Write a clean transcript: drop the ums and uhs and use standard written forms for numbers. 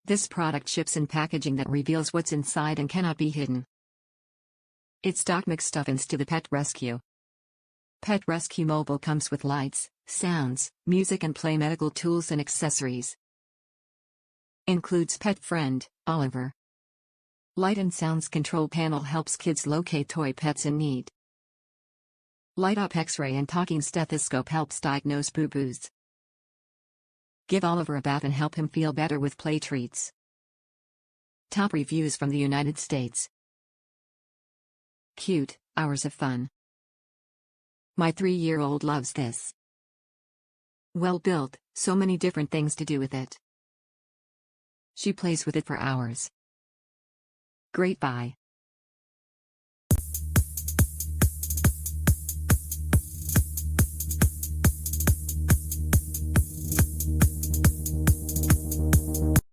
This product ships in packaging that reveals what's inside and cannot be hidden. It's Doc McStuffins to the pet rescue. Pet Rescue Mobile comes with lights, sounds, music and play medical tools and accessories. Includes pet friend, Oliver. Light and sounds control panel helps kids locate toy pets in need. Light up X-ray and talking stethoscope helps diagnose boo-boos. Give Oliver a bath and help him feel better with play treats. Top reviews from the United States. Cute, hours of fun. My 3-year-old loves this. Well built, so many different things to do with it. She plays with it for hours. Great buy.